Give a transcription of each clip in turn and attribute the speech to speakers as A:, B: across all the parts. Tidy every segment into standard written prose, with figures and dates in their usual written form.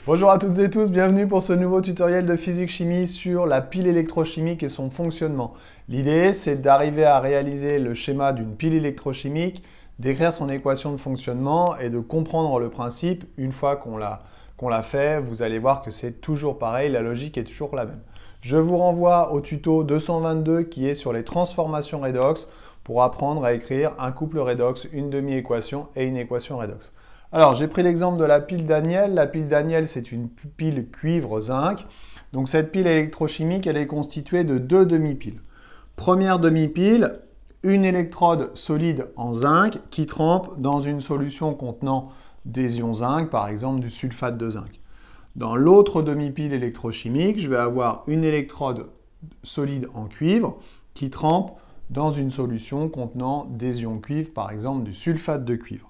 A: Bonjour à toutes et tous, bienvenue pour ce nouveau tutoriel de physique-chimie sur la pile électrochimique et son fonctionnement. L'idée, c'est d'arriver à réaliser le schéma d'une pile électrochimique, d'écrire son équation de fonctionnement et de comprendre le principe. Une fois qu'on l'a fait, vous allez voir que c'est toujours pareil, la logique est toujours la même. Je vous renvoie au tuto 222 qui est sur les transformations redox pour apprendre à écrire un couple redox, une demi-équation et une équation redox. Alors, j'ai pris l'exemple de la pile Daniel. La pile Daniel, c'est une pile cuivre-zinc. Donc, cette pile électrochimique, elle est constituée de deux demi-piles. Première demi-pile, une électrode solide en zinc qui trempe dans une solution contenant des ions zinc, par exemple du sulfate de zinc. Dans l'autre demi-pile électrochimique, je vais avoir une électrode solide en cuivre qui trempe dans une solution contenant des ions cuivre, par exemple du sulfate de cuivre.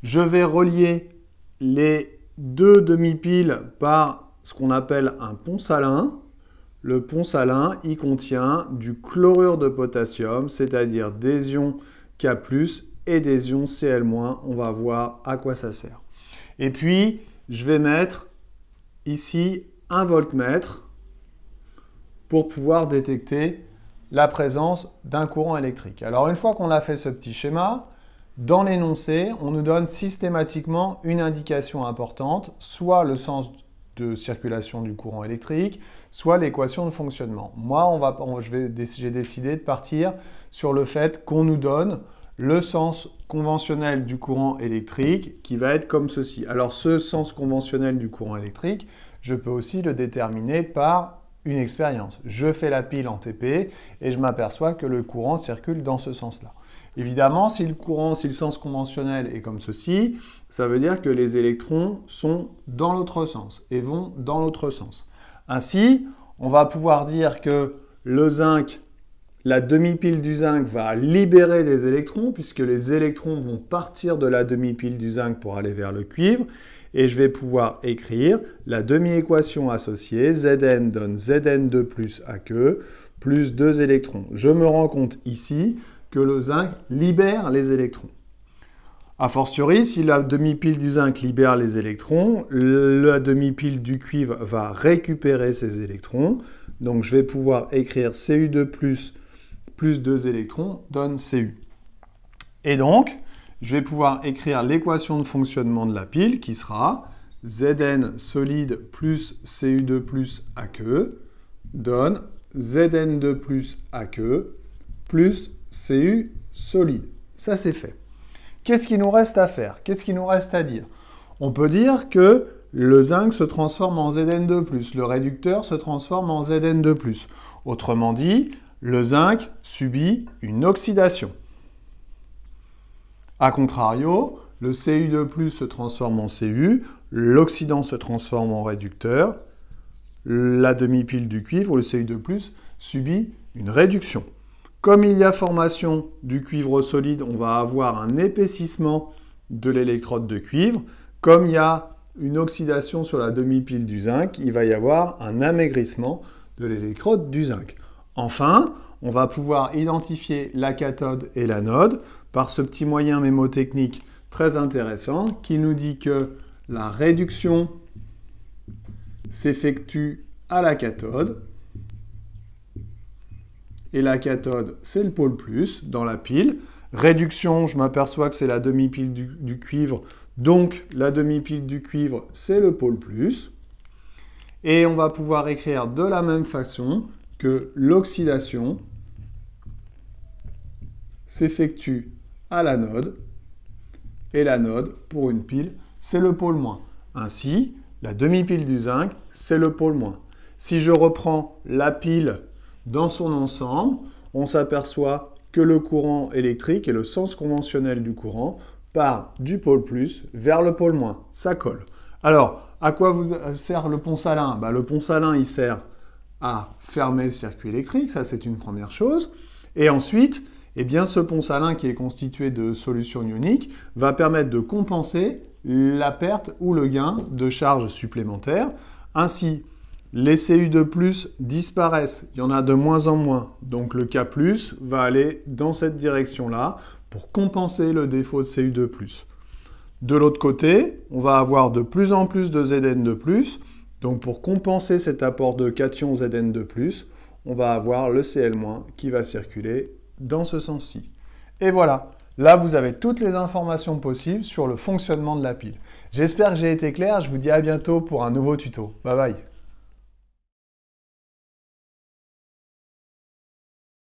A: Je vais relier les deux demi-piles par ce qu'on appelle un pont salin. Le pont salin, il contient du chlorure de potassium, c'est-à-dire des ions K+, et des ions Cl-. On va voir à quoi ça sert. Et puis, je vais mettre ici un voltmètre pour pouvoir détecter la présence d'un courant électrique. Alors, une fois qu'on a fait ce petit schéma, dans l'énoncé, on nous donne systématiquement une indication importante, soit le sens de circulation du courant électrique, soit l'équation de fonctionnement. Moi, j'ai décidé de partir sur le fait qu'on nous donne le sens conventionnel du courant électrique qui va être comme ceci. Alors, ce sens conventionnel du courant électrique, je peux aussi le déterminer par une expérience. Je fais la pile en TP et je m'aperçois que le courant circule dans ce sens-là. Évidemment, si le sens conventionnel est comme ceci, ça veut dire que les électrons sont dans l'autre sens et vont dans l'autre sens. Ainsi, on va pouvoir dire que le zinc, la demi-pile du zinc va libérer des électrons puisque les électrons vont partir de la demi-pile du zinc pour aller vers le cuivre. Et je vais pouvoir écrire la demi-équation associée, Zn donne Zn2 plus Aq plus 2 électrons. Je me rends compte ici que le zinc libère les électrons. A fortiori, si la demi-pile du zinc libère les électrons, la demi-pile du cuivre va récupérer ces électrons. Donc je vais pouvoir écrire Cu2 plus 2 électrons donne Cu. Et donc, je vais pouvoir écrire l'équation de fonctionnement de la pile qui sera Zn solide plus Cu2 plus Aq donne Zn2 plus Aq plus Cu solide. Ça, c'est fait. Qu'est-ce qu'il nous reste à faire? Qu'est-ce qu'il nous reste à dire? On peut dire que le zinc se transforme en Zn2+, le réducteur se transforme en Zn2+. Autrement dit, le zinc subit une oxydation. A contrario, le Cu2+ se transforme en Cu, l'oxydant se transforme en réducteur, la demi-pile du cuivre, le Cu2+, subit une réduction. Comme il y a formation du cuivre solide, on va avoir un épaississement de l'électrode de cuivre. Comme il y a une oxydation sur la demi-pile du zinc, il va y avoir un amaigrissement de l'électrode du zinc. Enfin, on va pouvoir identifier la cathode et l'anode par ce petit moyen mémotechnique très intéressant qui nous dit que la réduction s'effectue à la cathode. Et la cathode, c'est le pôle plus dans la pile. Réduction, je m'aperçois que c'est la demi-pile du cuivre, donc la demi-pile du cuivre, c'est le pôle plus. Et on va pouvoir écrire de la même façon que l'oxydation s'effectue à l'anode, et l'anode, pour une pile, c'est le pôle moins. Ainsi, la demi-pile du zinc, c'est le pôle moins. Si je reprends la pile dans son ensemble, on s'aperçoit que le courant électrique et le sens conventionnel du courant part du pôle plus vers le pôle moins. Ça colle. Alors, à quoi vous sert le pont salin? Le pont salin, il sert à fermer le circuit électrique, ça c'est une première chose. Et ensuite, ce pont salin qui est constitué de solutions ioniques va permettre de compenser la perte ou le gain de charge supplémentaire. Ainsi, les Cu2+ disparaissent, il y en a de moins en moins. Donc le K+ va aller dans cette direction-là pour compenser le défaut de Cu2+. De l'autre côté, on va avoir de plus en plus de Zn de plus. Donc pour compenser cet apport de cation Zn de plus, on va avoir le Cl- qui va circuler dans ce sens-ci. Et voilà, là vous avez toutes les informations possibles sur le fonctionnement de la pile. J'espère que j'ai été clair, je vous dis à bientôt pour un nouveau tuto. Bye bye.